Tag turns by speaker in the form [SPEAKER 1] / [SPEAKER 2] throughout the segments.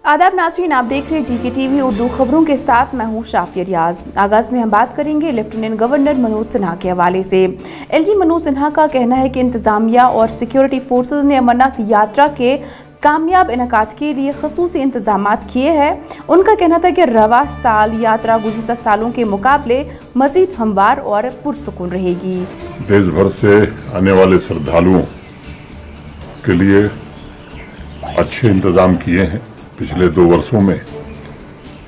[SPEAKER 1] आदाब नाज़रीन, आप देख रहे हैं जीके टीवी उर्दू खबरों के साथ मैं हूं शाफिया रियाज। आगाज में हम बात करेंगे लेफ्टिनेंट गवर्नर मनोज सिन्हा के हवाले से। एलजी मनोज सिन्हा का कहना है कि इंतजामिया और सिक्योरिटी फोर्सेज ने अमरनाथ यात्रा के कामयाब इनकाद के लिए खसूसी इंतजाम किए हैं। उनका कहना था कि रवा साल यात्रा गुज़िश्ता सालों के मुकाबले मजीद हमवार और पुरसुकून रहेगी।
[SPEAKER 2] देश भर से आने वाले श्रद्धालुओं के लिए अच्छे इंतजाम किए हैं। पिछले 2 वर्षों में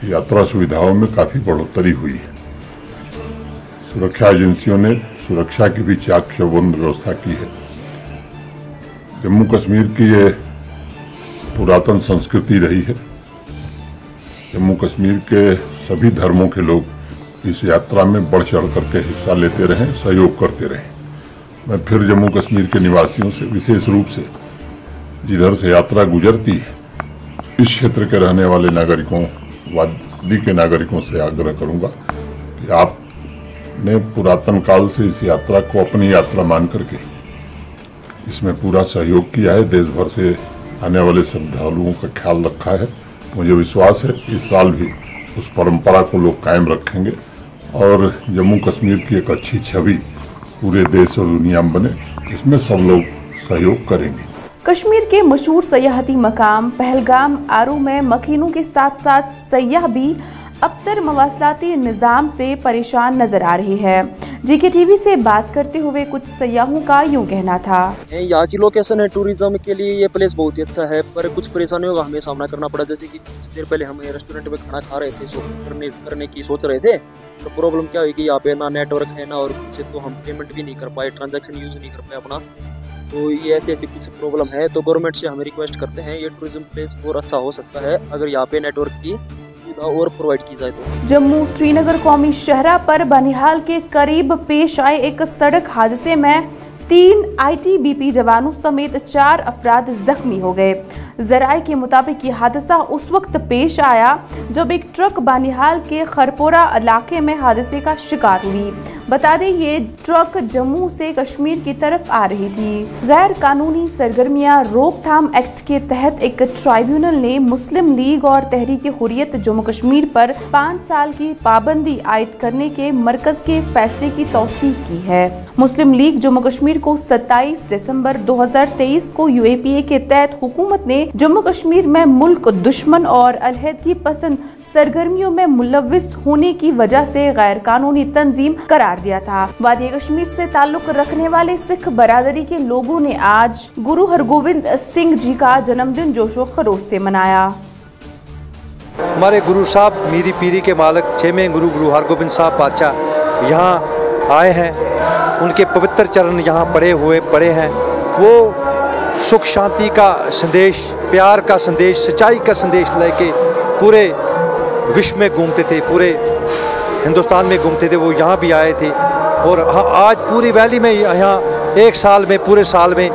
[SPEAKER 2] यात्रा सुविधाओं में काफ़ी बढ़ोतरी हुई है। सुरक्षा एजेंसियों ने सुरक्षा की भी चाक चौबंद व्यवस्था की है। जम्मू कश्मीर की ये पुरातन संस्कृति रही है। जम्मू कश्मीर के सभी धर्मों के लोग इस यात्रा में बढ़ चढ़ करके हिस्सा लेते रहें, सहयोग करते रहें। मैं फिर जम्मू कश्मीर के निवासियों से विशेष रूप से जिधर से यात्रा गुजरती है इस क्षेत्र के रहने वाले नागरिकों, वादी के नागरिकों से आग्रह करूंगा कि आपने पुरातन काल से इस यात्रा को अपनी यात्रा मान करके इसमें पूरा सहयोग किया है। देश भर से आने वाले श्रद्धालुओं का ख्याल रखा है। मुझे विश्वास है इस साल भी उस परंपरा को लोग कायम रखेंगे और जम्मू कश्मीर की एक अच्छी छवि पूरे देश और दुनिया में बने, इसमें सब लोग सहयोग करेंगे।
[SPEAKER 1] कश्मीर के मशहूर सयाहती मकाम पहलगाम आरू में मकीनों के साथ साथ सयाह भी अबतर मवासलाती निज़ाम से परेशान नजर आ रही है। जीके टीवी से बात करते हुए कुछ सयाहों का यूँ कहना था।
[SPEAKER 3] यहाँ की लोकेशन है टूरिज्म के लिए, ये प्लेस बहुत ही अच्छा है, पर कुछ परेशानियों का हमें सामना करना पड़ा। जैसे कि कुछ देर पहले हम रेस्टोरेंट में खाना खा रहे थे, करने की सोच रहे थे, तो प्रॉब्लम क्या हुई कि यहाँ पे ना नेटवर्क है ना और कुछ, तो हम पेमेंट भी नहीं कर पाए, ट्रांजैक्शन यूज नहीं कर पाए अपना। तो ये ऐसी कुछ प्रॉब्लम है। तो गवर्नमेंट से हमें रिक्वेस्ट करते हैं ये टूरिज्म प्लेस और अच्छा हो सकता है अगर यहाँ पे नेटवर्क की सुविधा और प्रोवाइड की जाए तो।
[SPEAKER 1] जम्मू श्रीनगर कौमी शहरा पर बनिहाल के करीब पेश आए एक सड़क हादसे में 3 ITBP जवानों समेत 4 अफराद जख्मी हो गए। जराए के मुताबिक ये हादसा उस वक्त पेश आया जब एक ट्रक बानिहाल के खरपोरा इलाके में हादसे का शिकार हुई। बता दें ये ट्रक जम्मू से कश्मीर की तरफ आ रही थी। गैर कानूनी सरगर्मियां रोकथाम एक्ट के तहत एक ट्राइब्यूनल ने मुस्लिम लीग और तहरीक हुर्रियत जम्मू कश्मीर पर 5 साल की पाबंदी आयद करने के मरकज के फैसले की तौसीक की है। मुस्लिम लीग जम्मू कश्मीर को 27 दिसंबर 2023 को UAPA के तहत हुकूमत ने जम्मू कश्मीर में मुल्क दुश्मन और अलहदगी पसंद सरगर्मियों में मुलव्विस होने की वजह से गैर कानूनी तंजीम करार दिया था। वादी कश्मीर से ताल्लुक रखने वाले सिख बरादरी के लोगों ने आज गुरु हरगोविंद सिंह जी का जन्मदिन जोशो खरोश से मनाया।
[SPEAKER 4] हमारे गुरु साहब मीरी पीरी के मालिक 6वें गुरु हरगोविंद साहब बादशाह यहाँ आए हैं। उनके पवित्र चरण यहाँ पड़े हैं। वो सुख शांति का संदेश, प्यार का संदेश, सच्चाई का संदेश लेके पूरे विश्व में घूमते थे, पूरे हिंदुस्तान में घूमते थे। वो यहाँ भी आए थे और आज पूरी वैली में यहाँ एक साल में, पूरे साल में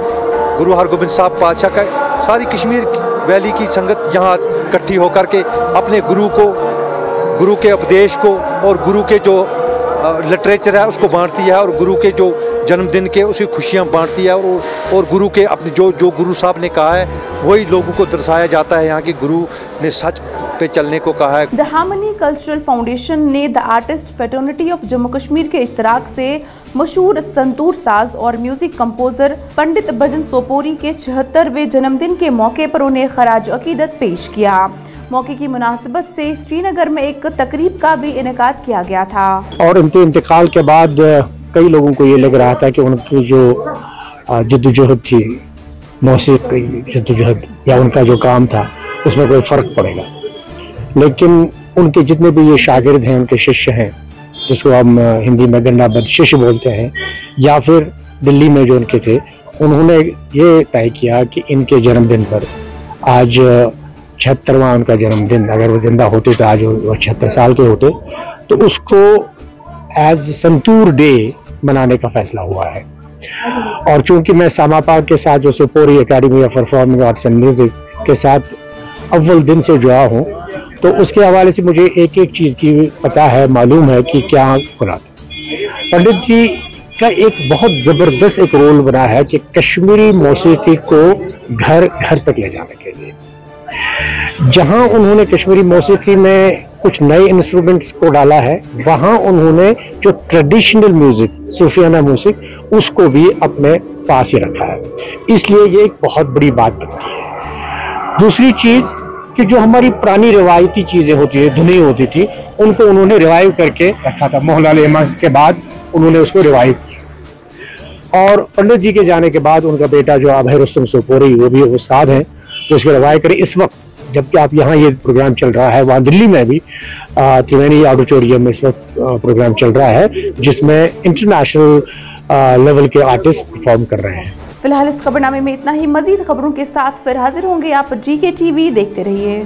[SPEAKER 4] गुरु हरगोबिंद साहब बादशाह का सारी कश्मीर वैली की संगत यहाँ इकट्ठी होकर के अपने गुरु के उपदेश को और गुरु के जो लिटरेचर है उसको बांटती है और गुरु के जो जन्मदिन के उसी खुशियाँ बांटती है और गुरु के अपने जो गुरु साहब ने कहा है वही लोगों को दर्शाया जाता है। यहाँ के गुरु ने सच पे चलने को कहा है।
[SPEAKER 1] द हार्मनी कल्चरल फाउंडेशन ने the artist fraternity of Jammu Kashmir के इश्तराक से मशहूर संतूर साज और म्यूजिक कंपोजर पंडित भजन सोपोरी के 76वें जन्मदिन के मौके पर उन्हें खराज अकीदत पेश किया। मौके की मुनासिबत से श्रीनगर में एक तकरीब का भी इनेकाद किया गया था
[SPEAKER 5] और उनके इंतकाल के बाद कई लोगों को ये लग रहा था कि उनकी जो जद्दोजहद थी, मौसीकी जद्दोजहद या उनका जो काम था उसमें कोई फ़र्क पड़ेगा, लेकिन उनके जितने भी ये शागिर्द हैं, उनके शिष्य हैं, जिसको हम हिंदी में गन्नाबद्ध शिष्य बोलते हैं, या फिर दिल्ली में जो उनके थे, उन्होंने ये तय किया कि इनके जन्मदिन पर आज 76वां उनका जन्मदिन, अगर वो जिंदा होते तो आज वो 76 साल के होते, तो उसको एज संतूर डे मनाने का फैसला हुआ है। और चूंकि मैं सामापाक के साथ जो Sopori academy of performing arts and music के साथ अव्वल दिन से जुड़ा हूँ, तो उसके हवाले से मुझे एक एक चीज़ की पता है, मालूम है कि क्या खुला। पंडित जी का एक बहुत ज़बरदस्त एक रोल बना है कि कश्मीरी मौसीकी को घर घर तक ले जाने के लिए। जहां उन्होंने कश्मीरी मौसीकी में कुछ नए इंस्ट्रूमेंट्स को डाला है, वहां उन्होंने जो ट्रेडिशनल म्यूजिक, सूफियाना म्यूजिक, उसको भी अपने पास ही रखा है। इसलिए ये एक बहुत बड़ी बात बनती है। दूसरी चीज कि जो हमारी पुरानी रिवायती चीजें होती है, धुनी होती थी, उनको उन्होंने रिवाइव करके रखा था। मोहनलाल अहमद के बाद उन्होंने उसको रिवाइव किया, और पंडित जी के जाने के बाद उनका बेटा जो अभय रुस्तम सोपोरी, वो भी उस्ताद हैं, तो उसको रिवाइव करे। इस वक्त जबकि आप यहाँ ये प्रोग्राम चल रहा है, वहाँ दिल्ली में भी त्रिवेणी ऑडिटोरियम में इस वक्त प्रोग्राम चल रहा है, जिसमें इंटरनेशनल लेवल के आर्टिस्ट परफॉर्म कर रहे हैं।
[SPEAKER 1] फिलहाल इस खबरनामे में इतना ही। मजीद खबरों के साथ फिर हाजिर होंगे आप। GK TV देखते रहिए।